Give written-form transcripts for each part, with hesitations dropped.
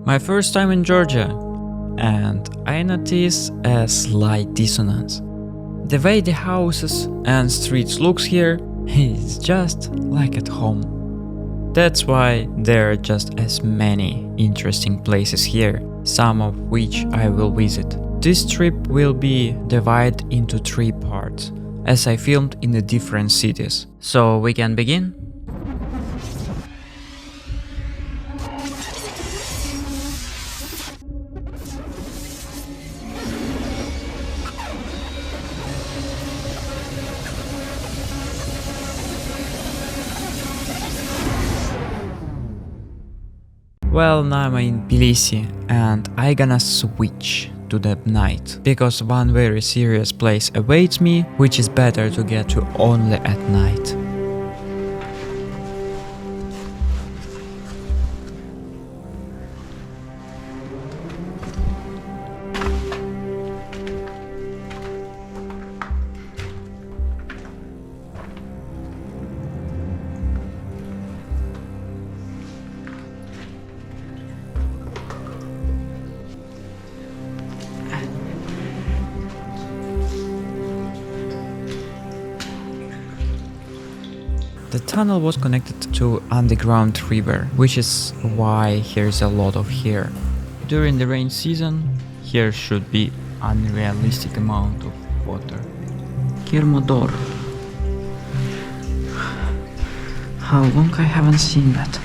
My first time in Georgia, and I notice a slight dissonance. The way the houses and streets looks here is just like at home. That's why there are just as many interesting places here, some of which I will visit. This trip will be divided into 3 parts, as I filmed in the different cities. So we can begin? Well, now I'm in Tbilisi and I gonna switch to the night, because one very serious place awaits me, which is better to get to only at night. The tunnel was connected to underground river, which is why there's a lot of here. During the rain season, here should be unrealistic amount of water. Kirmodor. How long I haven't seen that?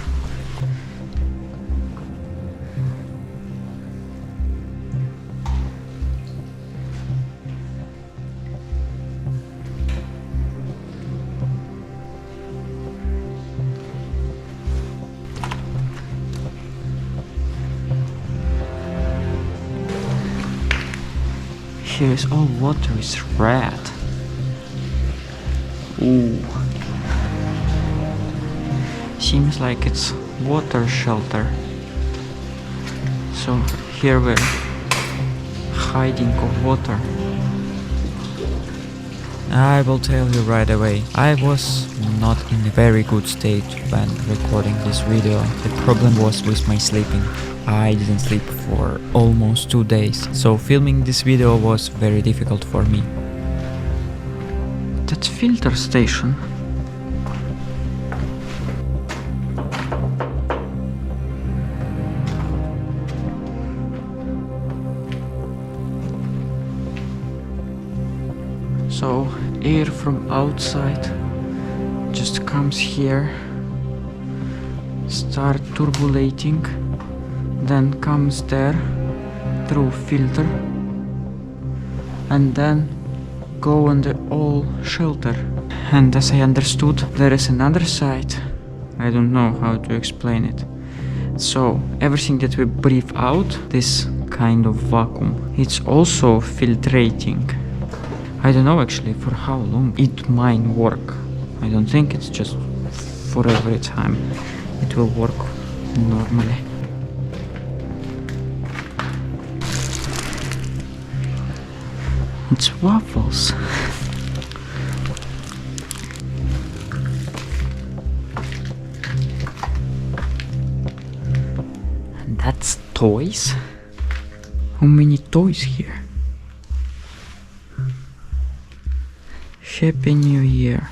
Here is all water is red. Ooh. Seems like it's water shelter. So here we're hiding of water. I will tell you right away, I was not in a very good state when recording this video. The problem was with my sleeping. I didn't sleep for almost 2 days, so filming this video was very difficult for me. That's filter station. So air from outside just comes here, start turbulating, then comes there through filter, and then go on the all shelter. And as I understood, there is another side. I don't know how to explain it. So everything that we breathe out, this kind of vacuum, it's also filtrating. I don't know actually for how long it might work. I don't think it's just for every time. It will work normally. It's waffles. And that's toys? How many toys here? Happy New Year.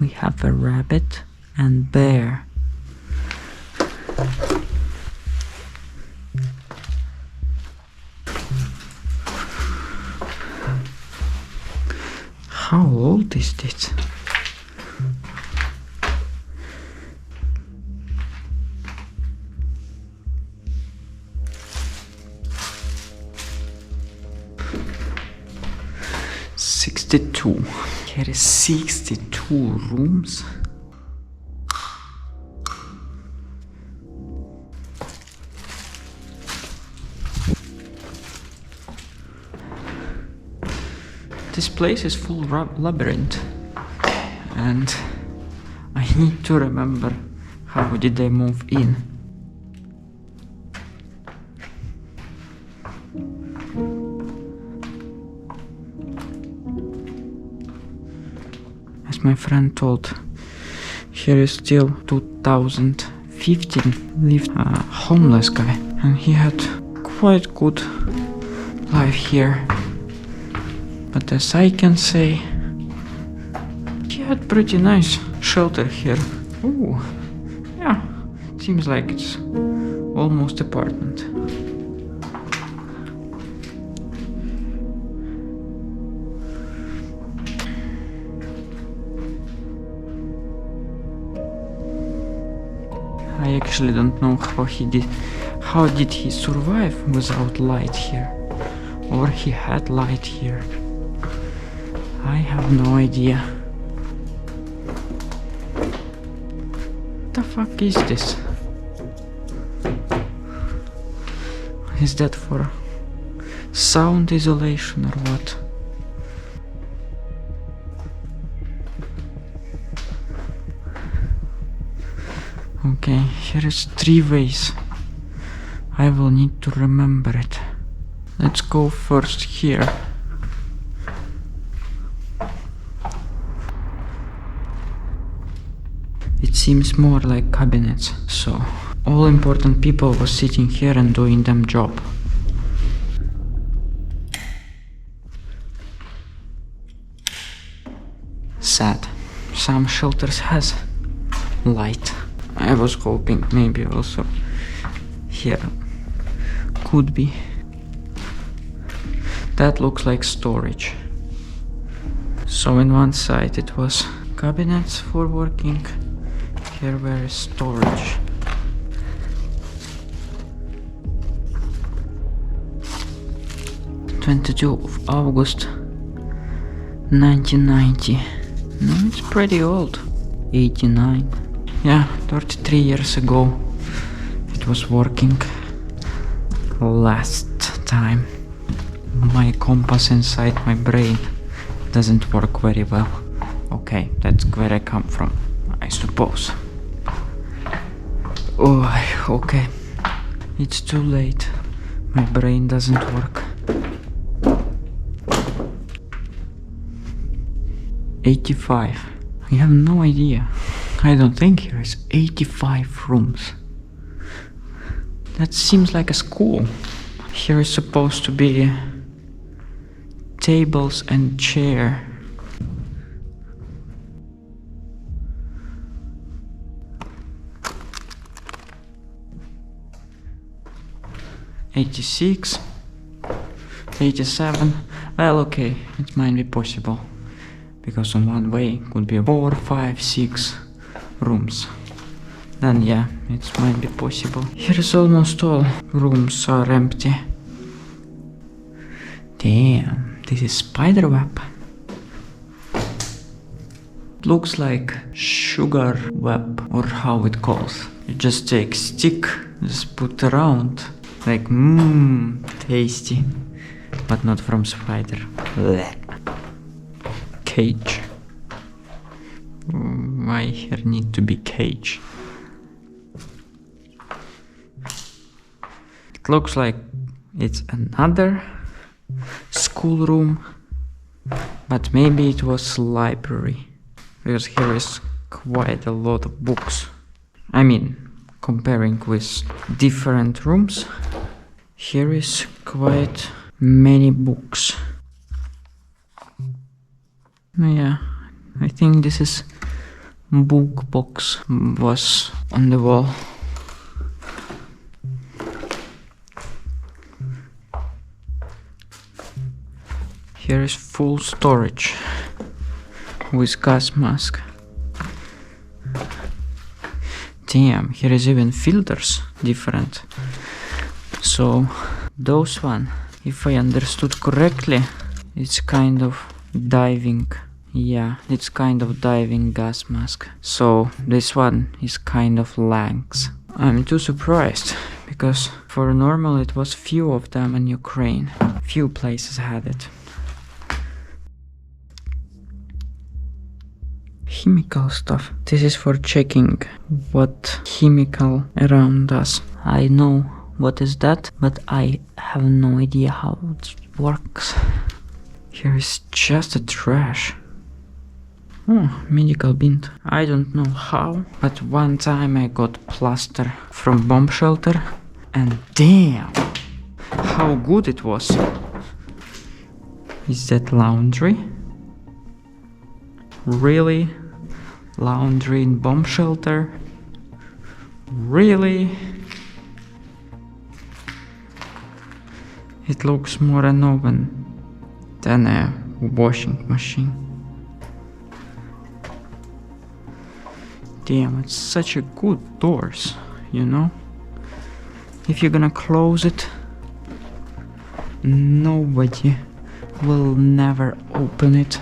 We have a rabbit and bear. How old is this? "62. Here is 62 rooms. This place is full labyrinth, and I need to remember how did I move in. As my friend told, here is still 2000 15 lived a homeless guy, and he had quite good life here. But as I can say, he had pretty nice shelter here. Ooh, yeah, seems like it's almost apartment. I actually don't know how did he survive without light here, or he had light here. I have no idea. What the fuck is this? Is that for sound isolation or what? Okay, here is 3 ways. I will need to remember it. Let's go first here. It seems more like cabinets, so all important people were sitting here and doing their job. Sad. Some shelters has light. I was hoping maybe also here could be. That looks like storage. So in one side it was cabinets for working. Here where is storage. of August 1990. No, it's pretty old. 89. Yeah, 33 years ago it was working. Last time. My compass inside my brain doesn't work very well. Okay, that's where I come from, I suppose. Oh, okay. It's too late. My brain doesn't work. 85. I have no idea. I don't think here is 85 rooms. That seems like a school. Here is supposed to be tables and chair. '86, 87. Well, okay, it might be possible. Because on one way could be 4, 5, 6 rooms. Then yeah, it might be possible. Here is almost all rooms are empty. Damn, this is spider web. It looks like sugar web, or how it calls. You just take stick, just put around. Like, tasty. But not from spider. Blech. Cage. Why here need to be cage? It looks like it's another schoolroom, but maybe it was library, because here is quite a lot of books. I mean, comparing with different rooms, here is quite many books. Yeah, I think this is book box was on the wall. Here is full storage with gas mask. Damn, here is even filters different. So those one, if I understood correctly, it's kind of diving. Yeah, it's kind of diving gas mask. So this one is kind of Langs. I'm too surprised, because for normal it was few of them in Ukraine. Few places had it. Chemical stuff. This is for checking what chemical around us. I know what is that, but I have no idea how it works. Here is just a trash. Oh, medical bint. I don't know how, but one time I got plaster from bomb shelter, and damn, how good it was. Is that laundry? Really? Laundry in bomb shelter? Really? It looks more an oven than a washing machine. Damn, it's such a good doors, you know? If you're gonna close it, nobody will never open it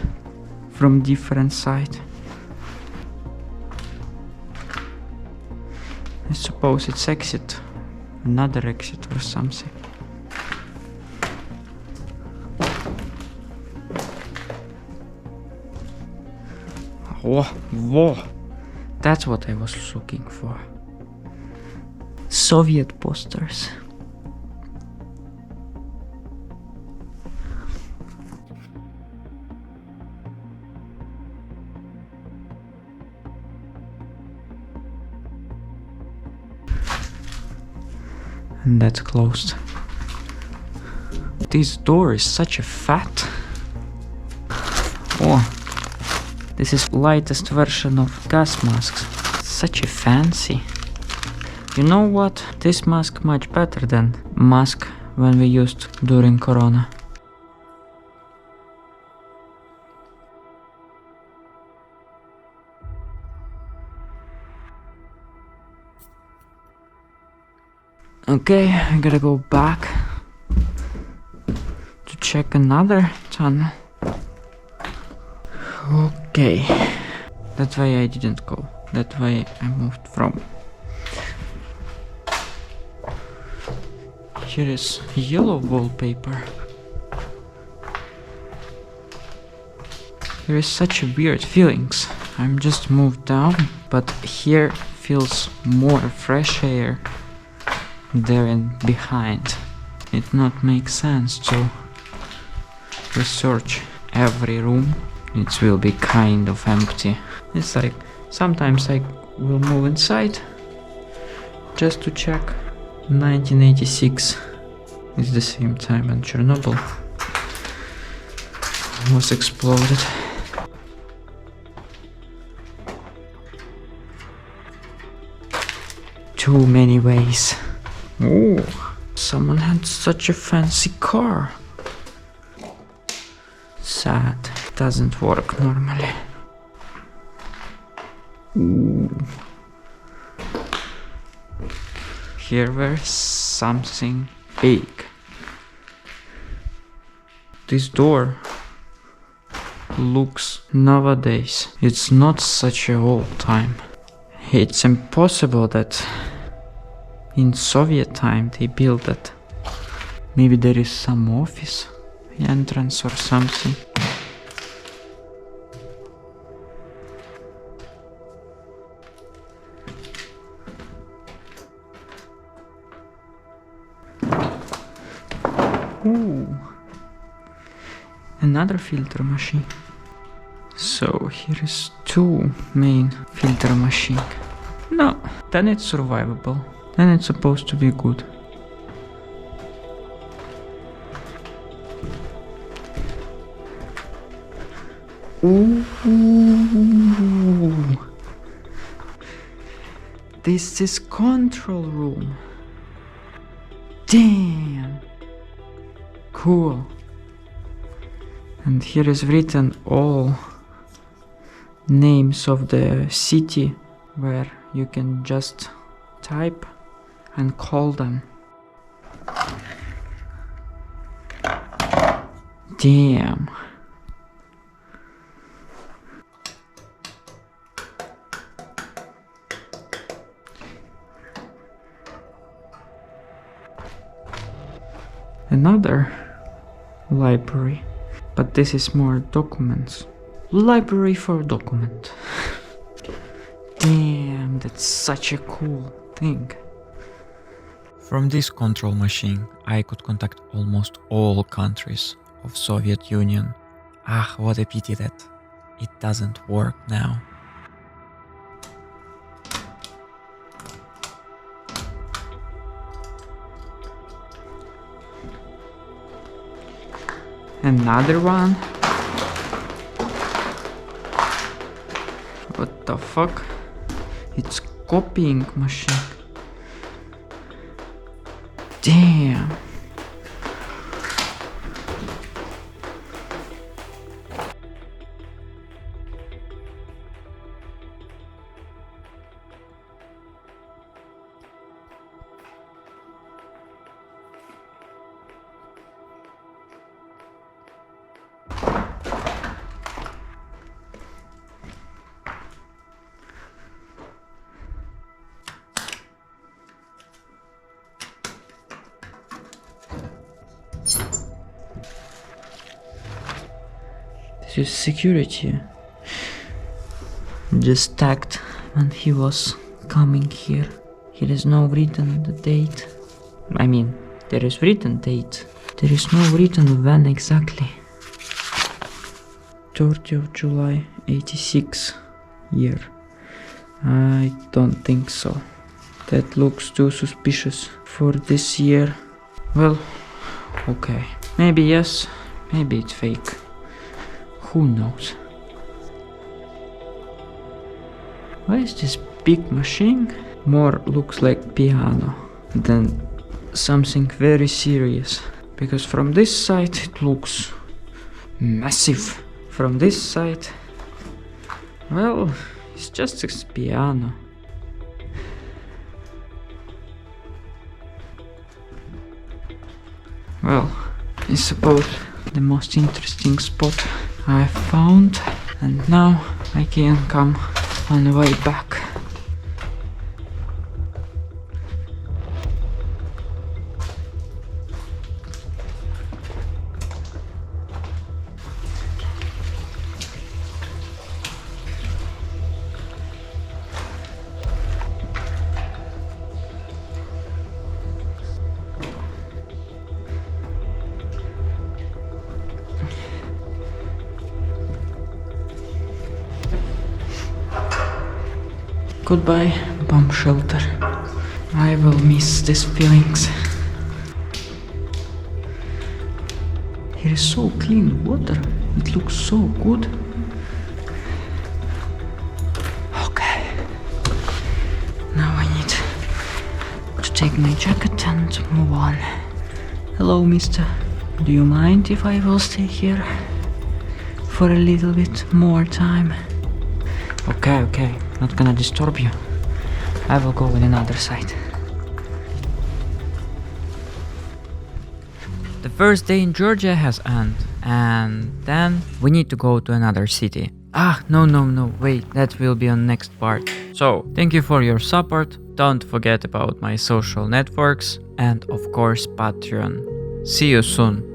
from different side. I suppose it's exit, another exit or something. Whoa, that's what I was looking for. Soviet posters. And that's closed. This door is such a fat. Oh, this is lightest version of gas masks. Such a fancy. You know what? This mask much better than mask when we used during Corona. Okay, I gotta go back to check another tunnel. Okay, that way I didn't go. That way I moved from. Here is yellow wallpaper. There is such a weird feelings. I'm just moved down, but here feels more fresh air there and behind. It not makes sense to research every room. It will be kind of empty. It's like sometimes I will move inside just to check. 1986 is the same time when Chernobyl was exploded. Too many ways. Oh, someone had such a fancy car. Sad. Doesn't work normally. Ooh. Here was something big. This door looks nowadays. It's not such a old time. It's impossible that in Soviet time they built it. Maybe there is some office entrance or something. Ooh. Another filter machine. So here is two main filter machine. No, then it's survivable. Then it's supposed to be good. Ooh. This is control room. Damn. Cool. And here is written all names of the city where you can just type and call them. Damn. Another library, but this is more documents. Library for document. Damn, that's such a cool thing. From this control machine, I could contact almost all countries of Soviet Union. Ah, what a pity that it doesn't work now. Another one? What the fuck? It's copying machine. Damn. This is security. Just tagged when he was coming here. Here is no written the date. I mean, there is written date. There is no written when exactly. 30th of July 86 year. I don't think so. That looks too suspicious for this year. Well, okay. Maybe yes, maybe it's fake. Who knows? Why is this big machine? More looks like piano than something very serious. Because from this side it looks massive. From this side, well, it's just a piano. Well, I suppose the most interesting spot I found, and now I can come on the way back. Goodbye, bomb shelter. I will miss these feelings. Here is so clean water. It looks so good. Okay. Now I need to take my jacket and move on. Hello, mister. Do you mind if I will stay here for a little bit more time? Okay. Not gonna disturb you. I will go in another side. The first day in Georgia has ended, and then we need to go to another city. No, wait, that will be on next part. So, thank you for your support, don't forget about my social networks, and of course Patreon. See you soon.